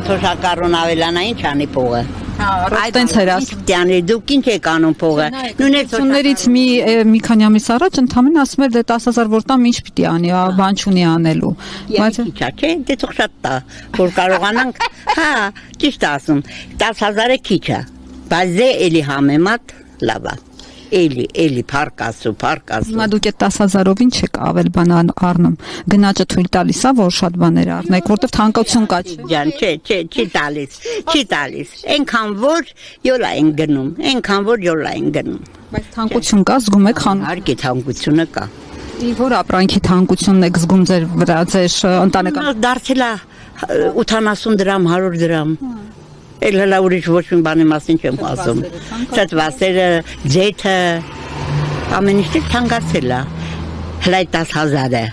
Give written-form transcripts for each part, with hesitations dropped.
կանթոշակառուն ավելանա ինչ անի փողը։ Այդտենց էր ասում։ Տյանի դուք ինչ եք անում փողը։ Նույնիսկ մի քանի ամիս առաջ ընդամենը ասում էր դե 10,000 որ տամ ինչ պիտի անի, բան չունի անելու։ Բայց քիչ է, չէ, դե թող շատ տա, որ կարողանանք, հա, ճիշտ ասում, 10,000-ը քիչ է, բայց դե էլի համեմատ լավ է։ Էլի փարկասու։ Հիմա դուք այդ 10,000-ով ինչ եք ավել բան առնում։ Գնաճը թույլ տալիս է որ շատ բաներ առնեք, որտեղ թանկություն կա։ Ջան, չի տալիս։ Այնքան որ յոլա են գնում, Բայց թանկություն կա, զգում եք խանում։ Իհարկե թանկությունը կա։ Որ ապրանքի թանկությունն եք զգում ձեր վրա, ձեր ընտանեկան։ Դարձել է 80 դրամ, 100 դրամ։ Էլ հլա ուրիշ ոչ մի բանի մասին չեմ ասում։ Ծածվասերը, ձեթը, ամեն ինչ թանկացել է։ Հլա 10,000-ը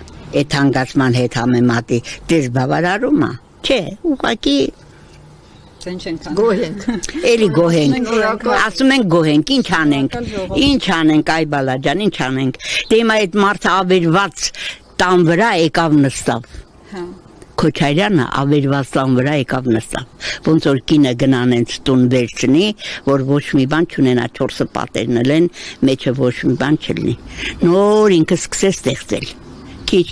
այդ թանկացման հետ համեմատի դες բավարարում է։ Չէ, ուղղակի Էլի գոհենք, ասում ենք գոհենք, ինչ անենք, այ բալա ջան, ինչ անենք։ Դե հիմա այդ մարդը ավերված տան վրա եկավ նստավ։ Քոչարյանը ավերված տան վրա եկավ նստավ։ Ոնց որ կինը գնանենց տուն վերցնի, որ ոչ մի բան չունենա, 4 պատերն են, մեջը ոչ մի բան չլինի։ Նոր ինքը սկսեց ստեղծել։ Քիչ,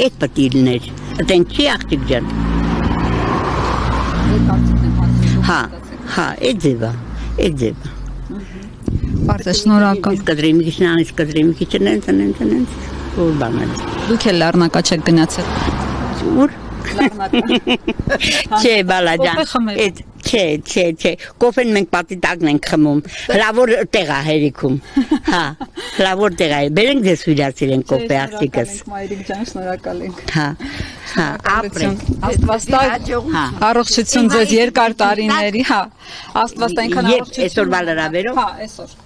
այդ պետք է լիներ։ Այդենք չի աղջիկ ջան։ Հա, այդ ձևը։ Պարզ է, շնորհակալ։ Կտրի մի քիչ նենց, որ բան է։ Դուք էլ լեռնակա չեք գնացել։ Ուր։ Չէ, բալա ջան։ Չէ։ Կոֆեն մենք պատի տակն ենք խմում։ Լավոր տեղ է հերիքում։ Հա, լավոր տեղ է։ Բերենք ձեզ հյուրացել են կոֆե աղջիկս։ Մայրիկ ջան, շնորհակալ ենք։ Հա, ապրենք։ Աստվածտա առողջություն ձեզ երկար տարիների, հա։ Աստված այնքան առողջություն։ Այսօր բալարաբերով։ Հա, այսօր։